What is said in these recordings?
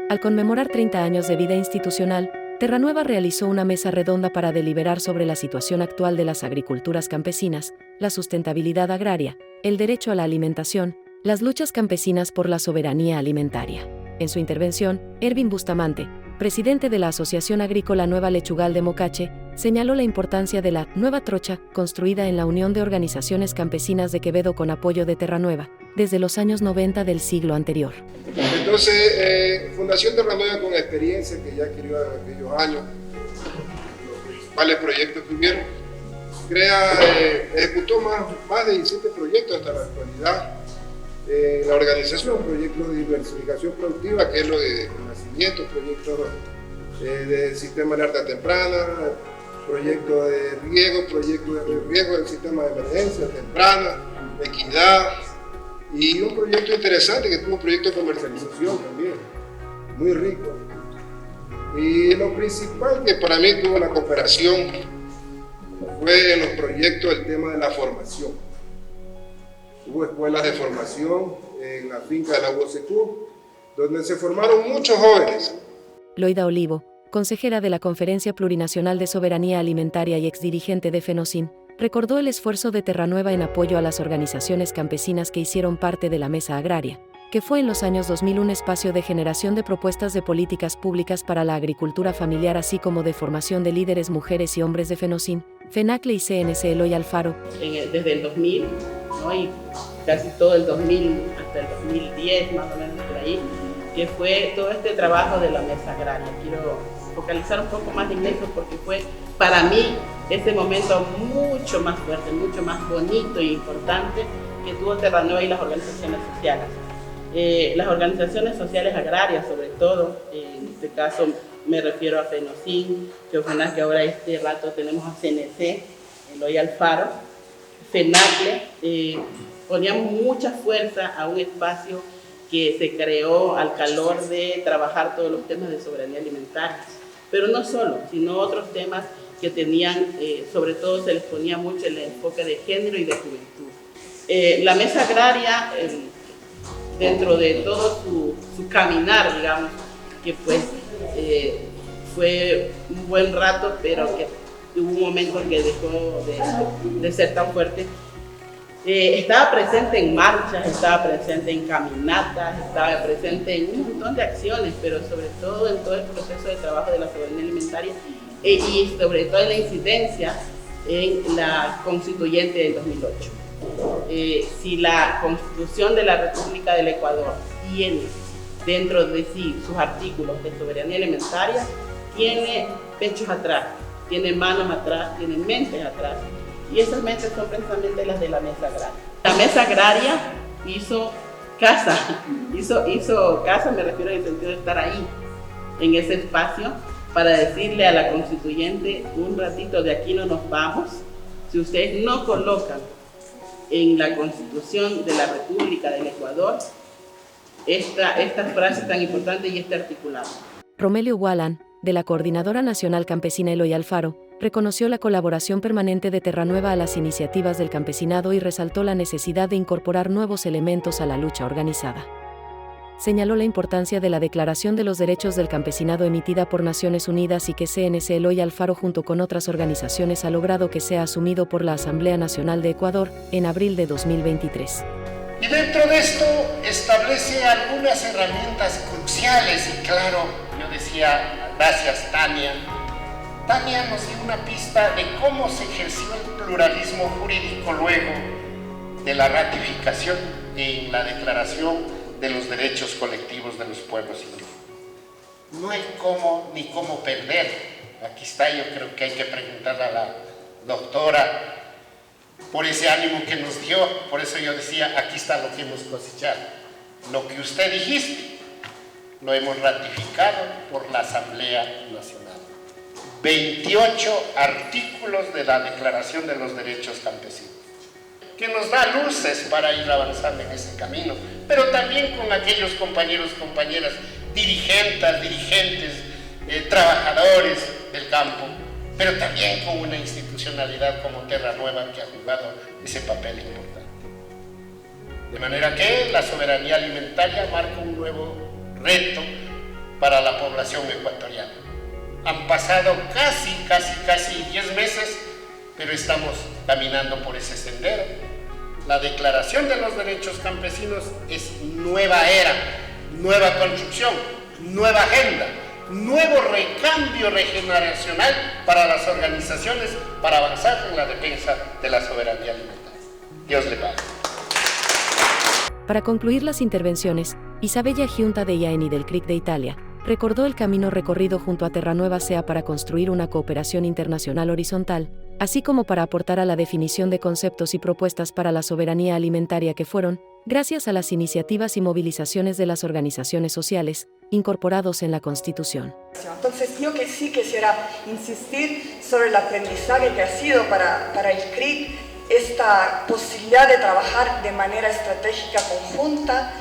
Al conmemorar 30 años de vida institucional, Terranueva realizó una mesa redonda para deliberar sobre la situación actual de las agriculturas campesinas, la sustentabilidad agraria, el derecho a la alimentación, las luchas campesinas por la soberanía alimentaria. En su intervención, Ervin Bustamante, presidente de la Asociación Agrícola Nueva Lechugal de Mocache, señaló la importancia de la Nueva Trocha, construida en la Unión de Organizaciones Campesinas de Quevedo con apoyo de Terranueva, desde los años 90 del siglo anterior. Entonces, Fundación Terranueva, con la experiencia que ya adquirió en aquellos años, los principales proyectos que hubieron, ejecutó más de 17 proyectos hasta la actualidad. La organización, proyectos de diversificación productiva, que es lo de nacimiento, proyectos de sistema de alerta temprana, proyectos de riego del sistema de emergencia temprana, equidad, y un proyecto interesante que tuvo un proyecto de comercialización también, muy rico. Y lo principal que para mí tuvo la cooperación fue en los proyectos el tema de la formación. Hubo escuelas de formación en la finca de la UOCQ, donde se formaron muchos jóvenes. Loida Olivo, consejera de la Conferencia Plurinacional de Soberanía Alimentaria y exdirigente de FENOCIN, recordó el esfuerzo de Terranueva en apoyo a las organizaciones campesinas que hicieron parte de la Mesa Agraria, que fue en los años 2000 un espacio de generación de propuestas de políticas públicas para la agricultura familiar, así como de formación de líderes mujeres y hombres de FENOCIN, FENACLE y CNC Eloy Alfaro. Desde el 2000, ¿no? Y casi todo el 2000 hasta el 2010, más o menos por ahí, que fue todo este trabajo de la Mesa Agraria. Quiero focalizar un poco más en eso porque fue para mí ese momento mucho más fuerte, mucho más bonito e importante que tuvo Terranueva y las organizaciones sociales. Las organizaciones sociales agrarias, sobre todo, en este caso me refiero a FENOCIN, que ahora este rato tenemos a CNC, Eloy Alfaro, FENACLE, poníamos mucha fuerza a un espacio que se creó al calor de trabajar todos los temas de soberanía alimentaria, pero no solo, sino otros temas que tenían, sobre todo se les ponía mucho el enfoque de género y de juventud. La Mesa Agraria, dentro de todo su caminar, digamos, que pues fue un buen rato, pero que hubo un momento en que dejó de ser tan fuerte. Estaba presente en marchas, estaba presente en caminatas, estaba presente en un montón de acciones, pero sobre todo en todo el proceso de trabajo de la soberanía alimentaria y sobre todo en la incidencia en la constituyente del 2008. Si la Constitución de la República del Ecuador tiene dentro de sí sus artículos de soberanía alimentaria, tiene pechos atrás, tiene manos atrás, tiene mentes atrás, y esas mentes son precisamente las de la Mesa Agraria. La Mesa Agraria hizo casa, me refiero en el sentido de estar ahí, en ese espacio, para decirle a la constituyente, un ratito, de aquí no nos vamos, si ustedes no colocan en la Constitución de la República del Ecuador esta frase tan importante y este articulado. Romelio Gualán, de la Coordinadora Nacional Campesina Eloy Alfaro, reconoció la colaboración permanente de Terranueva a las iniciativas del campesinado y resaltó la necesidad de incorporar nuevos elementos a la lucha organizada. Señaló la importancia de la Declaración de los Derechos del Campesinado emitida por Naciones Unidas y que CNC Eloy Alfaro junto con otras organizaciones ha logrado que sea asumido por la Asamblea Nacional de Ecuador en abril de 2023. Y dentro de esto establece algunas herramientas cruciales y claro, yo decía, gracias Tania. Tania nos dio una pista de cómo se ejerció el pluralismo jurídico luego de la ratificación en la Declaración de los Derechos Colectivos de los Pueblos Indígenas. No hay cómo ni cómo perder. Aquí está, yo creo que hay que preguntarle a la doctora por ese ánimo que nos dio. Por eso yo decía, aquí está lo que hemos cosechado. Lo que usted dijiste, lo hemos ratificado por la Asamblea Nacional. 28 artículos de la Declaración de los Derechos Campesinos, que nos da luces para ir avanzando en ese camino, pero también con aquellos compañeros, compañeras, dirigentes, trabajadores del campo, pero también con una institucionalidad como Terranueva que ha jugado ese papel importante. De manera que la soberanía alimentaria marca un nuevo reto para la población ecuatoriana. Han pasado casi 10 meses, pero estamos caminando por ese sendero. La Declaración de los Derechos Campesinos es nueva era, nueva construcción, nueva agenda, nuevo recambio regeneracional para las organizaciones para avanzar en la defensa de la soberanía alimentaria. Dios le pague. Para concluir las intervenciones, Isabella Giunta de Jaeni del CRIC de Italia recordó el camino recorrido junto a Terranueva SEA para construir una cooperación internacional horizontal, así como para aportar a la definición de conceptos y propuestas para la soberanía alimentaria que fueron, gracias a las iniciativas y movilizaciones de las organizaciones sociales, incorporados en la Constitución. Entonces yo que sí quisiera insistir sobre el aprendizaje que ha sido para el CRIC esta posibilidad de trabajar de manera estratégica conjunta,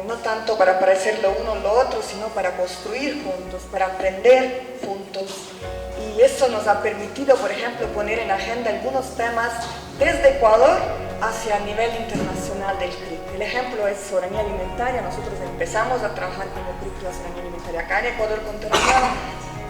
no tanto para parecer lo uno o lo otro, sino para construir juntos, para aprender juntos. Y eso nos ha permitido, por ejemplo, poner en agenda algunos temas desde Ecuador hacia el nivel internacional del CRIC. El ejemplo es soberanía alimentaria. Nosotros empezamos a trabajar como CRIC la soberanía alimentaria acá en Ecuador con Terranueva.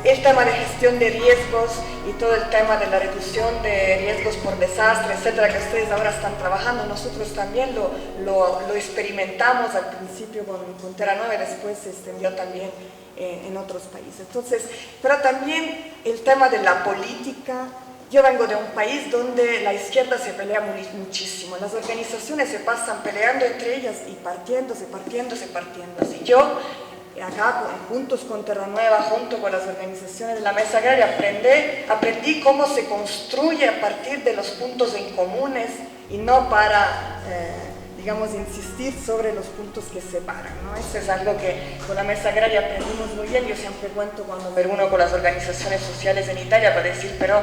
El tema de gestión de riesgos y todo el tema de la reducción de riesgos por desastre, etcétera, que ustedes ahora están trabajando, nosotros también lo experimentamos al principio con Terranueva y después se extendió también en otros países. Entonces, pero también el tema de la política. Yo vengo de un país donde la izquierda se pelea muchísimo, las organizaciones se pasan peleando entre ellas y partiéndose. Y yo, acá juntos con Terranueva, junto con las organizaciones de la Mesa Agraria, aprendí cómo se construye a partir de los puntos en comunes y no para, digamos, insistir sobre los puntos que separan, ¿no? Eso es algo que con la Mesa Agraria aprendimos muy bien. Yo siempre cuento cuando me reúno con las organizaciones sociales en Italia para decir, pero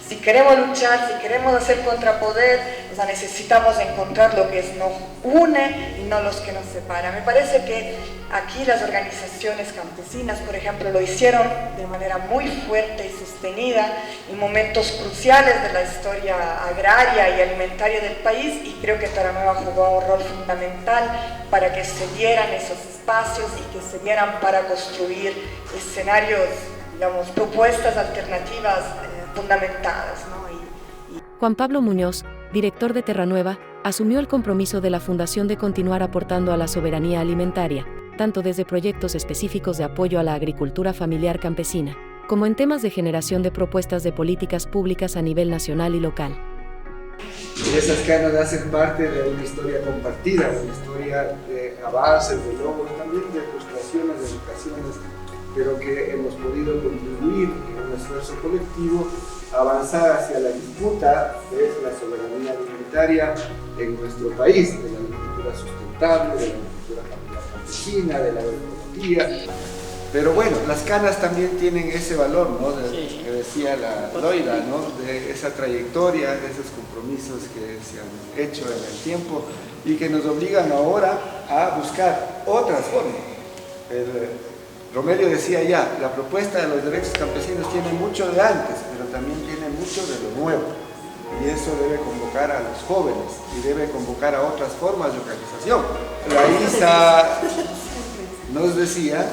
si queremos luchar, si queremos hacer contrapoder, o sea, necesitamos encontrar lo que nos une y no los que nos separan. Me parece que aquí las organizaciones campesinas, por ejemplo, lo hicieron de manera muy fuerte y sostenida en momentos cruciales de la historia agraria y alimentaria del país, y creo que Terranueva jugó un rol fundamental para que se dieran esos espacios y que se dieran para construir escenarios, digamos, propuestas alternativas fundamentadas, ¿no? Juan Pablo Muñoz, director de Terranueva, asumió el compromiso de la Fundación de continuar aportando a la soberanía alimentaria, tanto desde proyectos específicos de apoyo a la agricultura familiar campesina, como en temas de generación de propuestas de políticas públicas a nivel nacional y local. Esas canas hacen parte de una historia compartida, una historia de avances, de logros, también de frustraciones, de educaciones, pero que hemos podido contribuir en un esfuerzo colectivo a avanzar hacia la disputa de la soberanía alimentaria en nuestro país, de la agricultura sustentable, de la agricultura familiar campesina, de la agroecología. Pero bueno, las canas también tienen ese valor, ¿no? Que decía la Loida, ¿no? De esa trayectoria, de esos compromisos que se han hecho en el tiempo y que nos obligan ahora a buscar otras formas. Romelio decía ya, la propuesta de los derechos campesinos tiene mucho de antes, pero también tiene mucho de lo nuevo. Y eso debe convocar a los jóvenes y debe convocar a otras formas de organización. La ISA nos decía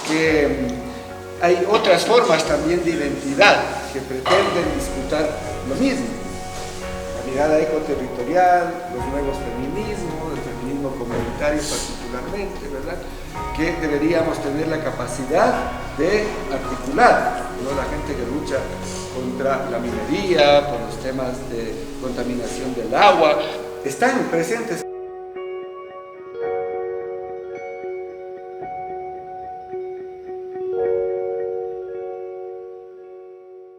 que hay otras formas también de identidad que pretenden disputar lo mismo. La mirada ecoterritorial, los nuevos feminismos, el feminismo comunitario particularmente, ¿verdad? Que deberíamos tener la capacidad de articular, ¿no? La gente que lucha contra la minería, por los temas de contaminación del agua, están presentes.